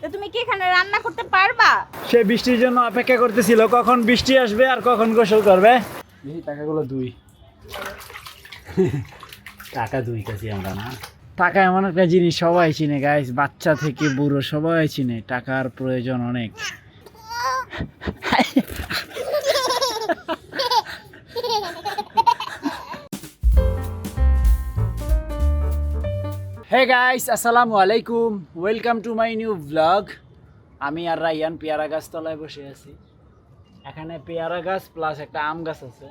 তো তুমি কি এখানে রান্না করতে পারবা? সে বৃষ্টির জন্য অপেক্ষা করতেছিল কখন বৃষ্টি আসবে আর কখন গোসল করবে। দেখি টাকাগুলো দুই টাকা দুই কাছি আমরা না। টাকা এমন একটা জিনিস সবাই চিনে গাইস, বাচ্চা থেকে বুড়ো সবাই চিনে টাকার প্রয়োজন অনেক। হে গাইস, আসসালামু আলাইকুম, welcome to my new blog. আমি আর রাইয়ান পেয়ারা গাছ তলায় বসে আছি। এখানে পেয়ারা গাছ প্লাস একটা আম গাছ আছে।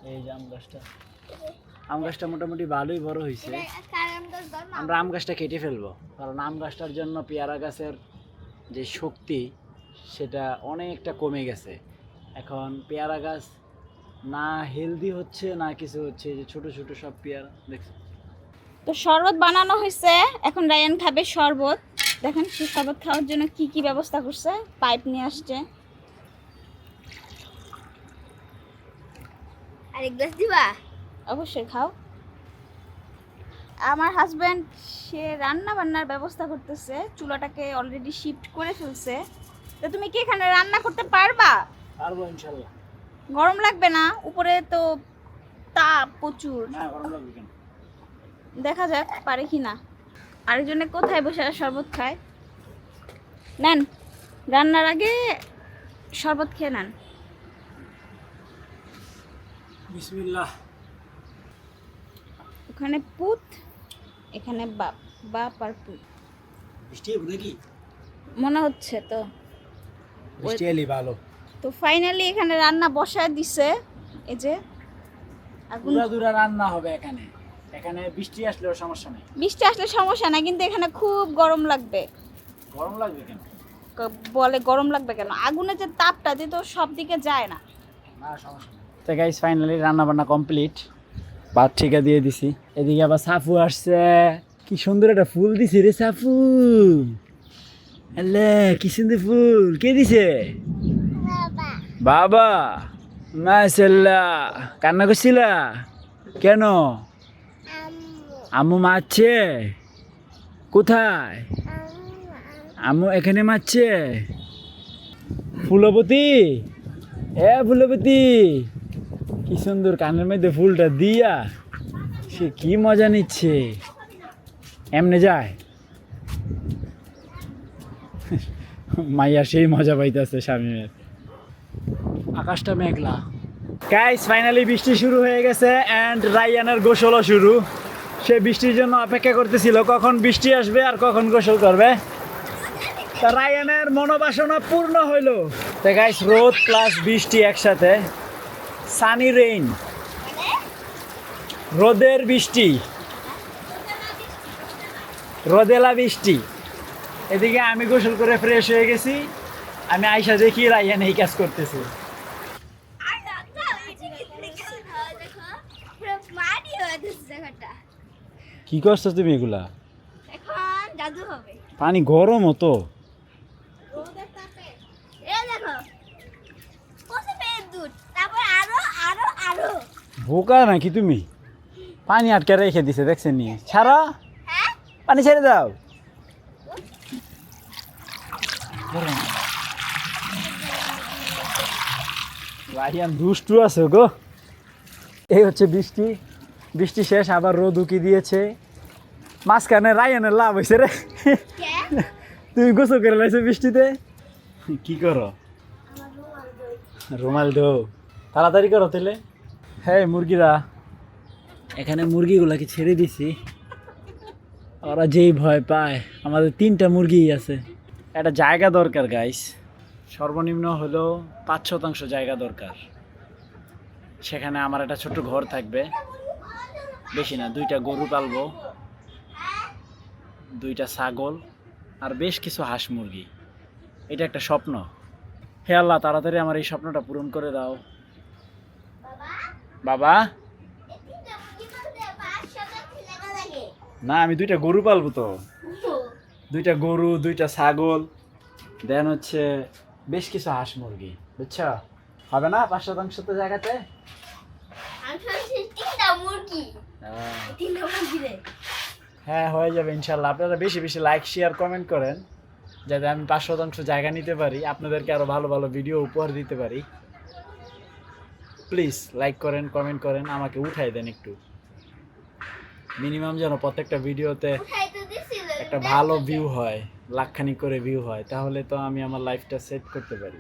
এই যে আম গাছটা মোটামুটি ভালোই বড় হয়েছে। আমরা আম গাছটা কেটে ফেলবো, কারণ আম গাছটার জন্য পেয়ারা গাছের যে শক্তি সেটা অনেকটা কমে গেছে। এখন পেয়ারা গাছ না হেলদি হচ্ছে না কিছু হচ্ছে, যে ছোট ছোট সব পেয়ারা দেখছো। তো শরবত বানানো হয়েছে, এখন রায়ান খাবে শরবত। দেখেন সে শরবত খাওয়ার জন্য কি কি ব্যবস্থা করছে, পাইপ নিয়ে আসছে। আরেক গ্লাস দিবা? অবশ্যই খাও। আমার হাজব্যান্ড সে রান্না বান্নার ব্যবস্থা করতেছে, চুলাটাকে অলরেডি শিফট করে ফেলছে। তো তুমি কি এখানে রান্না করতে পারবা? পারবো ইনশাল্লাহ। গরম লাগবে না? উপরে তো তাপ প্রচুর। না গরম লাগবে কেন? দেখা যাক পারে কি না। আরেকজনে কোথায় বসে শরবত খায়। নেন, রান্নার আগে শরবত খেয়ে নেন। বিসমিল্লাহ। ওখানে পুত, এখানে বাপ, বাপ আর পুত বৃষ্টি হবে নাকি? মনে হচ্ছে তো। বৃষ্টি এলি ভালো। তো ফাইনালি এখানে রান্না বসায় দিছে। এই যে আগুন। দূরা রান্না হবে এখানে। এখানে বৃষ্টি আসলেও সমস্যা নেই। বৃষ্টি আসলে সমস্যা না, কিন্তু এখানে খুব গরম লাগবে। গরম লাগবে কেন? বলে গরম লাগবে কেন? আগুনের যে তাপটা যে তো সব দিকে যায় না। না সমস্যা নেই। তো গাইস ফাইনালি রান্না বান্না কমপ্লিট, ভাত ঠিকা দিয়ে দিছি। এদিকে আবার সাফু আসছে। কি সুন্দর একটা ফুল দিছে রে সাফু। আল্লাহ কি সুন্দর ফুল, কে দিছে? বাবা। বাবা। মাশাআল্লাহ। কান্না করছিলা কেন? আম্মু মারছে? কোথায়? আম্মু এখানে মারছে? ফুলবতী, এ ফুলবতী, কি সুন্দর কানের মধ্যে ফুলটা দিয়া সে কি মজা নিচ্ছে। এমনে যায় মাইয়া সেই মজা পাইতেছে স্বামীর। আকাশটা মেঘলা। গাইস ফাইনালি বৃষ্টি শুরু হয়ে গেছে এন্ড রাইয়ানের গোসলও শুরু। সে বৃষ্টির জন্য অপেক্ষা করতেছিল কখন বৃষ্টি আসবে আর কখন গোসল করবে। তা রায়ানের মনোবাসনা পূর্ণ হইল। তো গাইস রোদ প্লাস বৃষ্টি একসাথে, সানি রেইন, রোদের বৃষ্টি, রোদেলা বৃষ্টি। এদিকে আমি গোসল করে ফ্রেশ হয়ে গেছি। আমি আয়সা দেখি রায়ান এই কাজ করতেছে। কি করছো তুমি এগুলা? এখন জাদু হবে। পানি গরম হতো। এই দেখো, কত পেট দুধ, তারপর আরো আরো আরো। বোকা নাকি তুমি? পানি আটকে রেখে দিছে দেখছেন নি? ছাড়া হ্যাঁ, পানি ছেড়ে দাও। রায়ান দুষ্টু আছে গো। এই হচ্ছে বৃষ্টি, বৃষ্টি শেষ আবার রোদ উকি দিয়েছে। মাঝখানে রায়ানের লাভ হয়েছে রে। কে? তুমি গোসল করে লাইছো বৃষ্টিতে। কি করো? রুমাল দো, তাড়াতাড়ি করো তাহলে। হ্যাঁ মুরগিরা, এখানে মুরগিগুলাকে ছেড়ে দিছি। ওরা যেই ভয় পায়। আমাদের 3টা মুরগি আছে। একটা জায়গা দরকার গাইস, সর্বনিম্ন হলো 5% জায়গা দরকার। সেখানে আমার একটা ছোট্ট ঘর থাকবে, বেশি না। 2টা গরু পালবো, 2টা ছাগল আর বেশ কিছু হাঁস মুরগি। এটা একটা স্বপ্ন। হে আল্লাহ তাড়াতাড়ি আমার এই স্বপ্নটা পূরণ করে দাও। বাবা না, আমি 2টা গরু পালবো তো। 2টা গরু, 2টা ছাগল, দেন হচ্ছে বেশ কিছু হাঁস মুরগি, বুঝছো? হবে না 5% তো জায়গাতে? আমি ভাবছি 3টা মুরগি। 3টা মুরগি রে। হ্যাঁ হয়ে যাবে ইনশাল্লাহ। আপনারা বেশি বেশি লাইক শেয়ার কমেন্ট করেন যাতে আমি 5% জায়গা নিতে পারি, আপনাদেরকে আরও ভালো ভালো ভিডিও উপহার দিতে পারি। প্লিজ লাইক করেন, কমেন্ট করেন, আমাকে উঠাই দেন একটু। মিনিমাম যেন প্রত্যেকটা ভিডিওতে উঠাইতে দিছিল একটা ভালো ভিউ হয়, লাখখানিক করে ভিউ হয়, তাহলে তো আমি আমার লাইফটা সেট করতে পারি।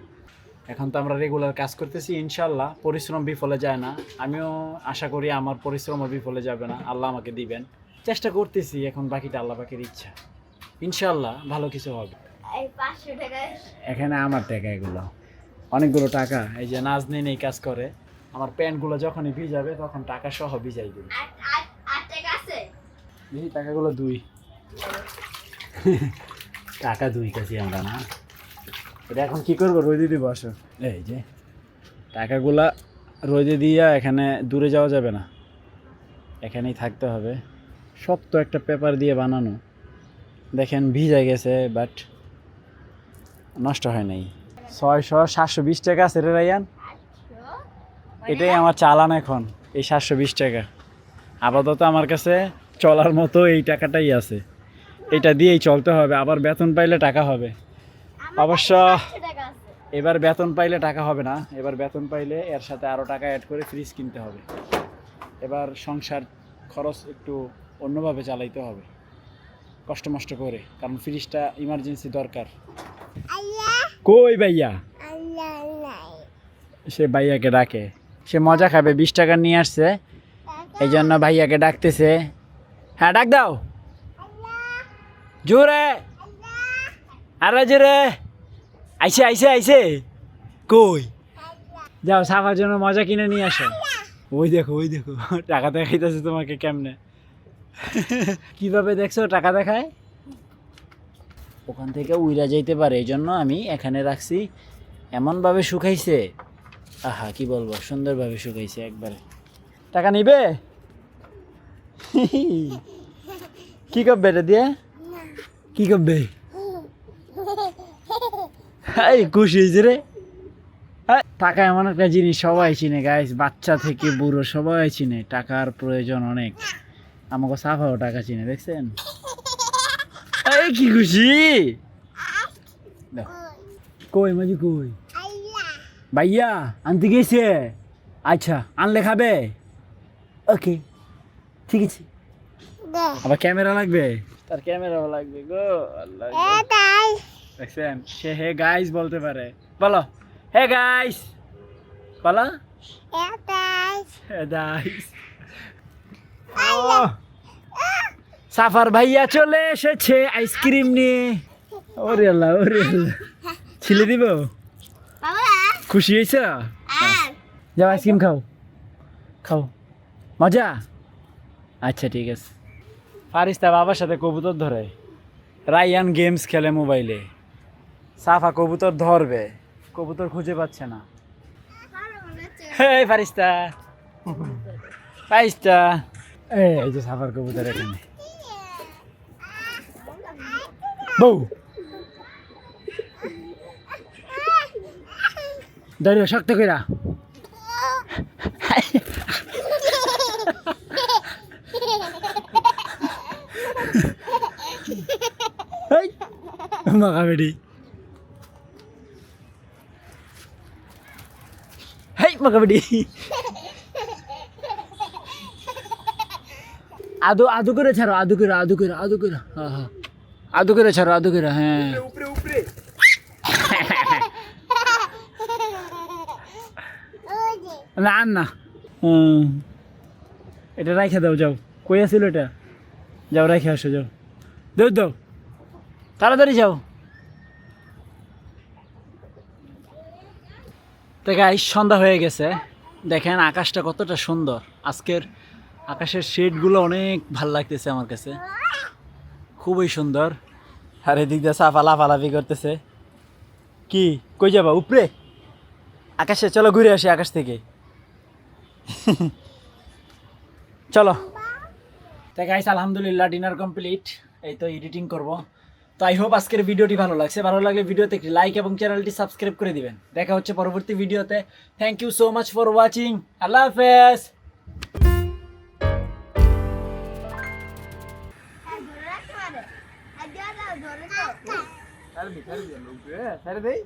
এখন তো আমরা রেগুলার কাজ করতেছি, ইনশাল্লাহ পরিশ্রম বিফলে যায় না। আমিও আশা করি আমার পরিশ্রমও বিফলে যাবে না, আল্লাহ আমাকে দিবেন। চেষ্টা করতেছি, এখন বাকিটা আল্লাহ পাকের ইচ্ছা। ইনশাল্লাহ ভালো কিছু হবে। এই 500 টাকা এখানে আমার টাকা, এগুলো অনেকগুলো টাকা। এই যে নাজনীন এই কাজ করে, আমার প্যান্টগুলো যখনই ভিজাবে তখন টাকা সহ ভিজাই দিবে। আর টাকা আছে দেখি টাকাগুলো 2 টাকা 2 কাছি আমরা না। এটা এখন কি করবো, রোদে দিব। আসো, এই যে টাকাগুলা রোদে দিয়া, এখানে দূরে যাওয়া যাবে না, এখানেই থাকতে হবে। শক্ত একটা পেপার দিয়ে বানানো, দেখেন ভিজে গেছে বাট নষ্ট হয় নাই। 600-720 টাকা আছে রে রাইয়ান, এটাই আমার চালান এখন, এই 720 টাকা। আপাতত আমার কাছে চলার মতো এই টাকাটাই আছে, এটা দিয়েই চলতে হবে। আবার বেতন পাইলে টাকা হবে অবশ্য। 500 টাকা আছে এবার বেতন পাইলে টাকা হবে না, এবার বেতন পাইলে এর সাথে আরও টাকা অ্যাড করে ফ্রিজ কিনতে হবে। এবার সংসার খরচ একটু অন্যভাবে চালাইতে হবে, কষ্ট মষ্ট করে, কারণ ফ্রিজটা ইমার্জেন্সি দরকার। কই ভাইয়া? সে ভাইয়াকে ডাকে, সে মজা খাবে, 20 টাকা নিয়ে আসছে, এই জন্য ভাইয়াকে ডাকতেছে। হ্যাঁ ডাক দাও জোরে, আরে জোরে। আইসে আইসে আইসে, কই যাও সাফার জন্য মজা কিনে নিয়ে আসো। ওই দেখো ওই দেখো, টাকা দেখাইতেছে তোমাকে কেমনে, কিভাবে দেখছো টাকা দেখায়। ওখান থেকে উইরা যাইতে পারে, এই জন্য আমি এখানে রাখছি। এমনভাবে শুকাইছে, আহা কি বলবো, সুন্দরভাবে শুকাইছে একবারে। টাকা নিবে? কি করবে এটা দিয়ে, কি করবে? খুশি হয়েছে রে। টাকা এমন একটা জিনিস, সবাই চিনে গাইস, বাচ্চা থেকে বুড়ো সবাই চিনে, টাকার প্রয়োজন অনেক। আমাকে সাফাও টাকা চিনে, দেখছেন? এই কি খুশি, কই মাঝি কই? ভাইয়া আনতে গেছে, আচ্ছা আনলে খাবে, ওকে ঠিক আছে। আবার ক্যামেরা লাগবে, তার ক্যামেরাও লাগবে গো আল্লাহ। দেখছেন, সে হে গাইস বলতে পারে, বলো হে গাইস, বলো হে গাইস। সাফার ভাইয়া চলে এসেছে আইসক্রিম নিয়ে। ওরে আল্লাহ, ওরে আল্লাহ, ছিলে দিব। বাবা খুশি হয়েছ? আর যাও আইসক্রিম খাও, খাও মজা। আচ্ছা ঠিক আছে। ফারিস্তা বাবার সাথে কবুতর ধরে, রাইয়ান গেমস খেলে মোবাইলে। সাফা কবুতর ধরবে, কবুতর খুঁজে পাচ্ছে না। ভালো মনে হচ্ছে হে ফারিস্তা, ফারিস্তা, এই যে সাফার কবুতর এখানে। বউ ধরো শক্ত কইরা। মাকা বেডি, হেই মাকা বেডি, আদু আদু করে ছাড়ো, আদু করে, আদু করে, আদু করে, হ্যাঁ হ্যাঁ, আদু করে ছাড়ো, আদু করে, হ্যাঁ। না না, এটা রাইখে দাও, যাও। কই আছিল এটা, যাও রাইখে আসো, যাও দাও দাও, তাড়াতাড়ি যাও। তো গাইস সন্ধ্যা হয়ে গেছে, দেখেন আকাশটা কতটা সুন্দর। আজকের আকাশের শেডগুলো অনেক ভাল লাগতেছে আমার কাছে, খুবই সুন্দর। আর এদিক দিয়ে সাফা লাফালাফি করতেছে। কি কই যাবা? উপরে আকাশে, চলো ঘুরে আসি আকাশ থেকে। চলো। তাই গাইস আলহামদুলিল্লাহ ডিনার কমপ্লিট, এই তো এডিটিং করব। তো আই হোপ আজকের ভিডিওটি ভালো লাগছে, ভালো লাগলে ভিডিওতে একটি লাইক এবং চ্যানেলটি সাবস্ক্রাইব করে দিবেন। দেখা হচ্ছে পরবর্তী ভিডিওতে। Thank you so much for watching, আল্লাহ হাফেজ। ধরে রাখতে পারে আর ধরে তো ছাড়বি লোক রে ছাড়ে দেই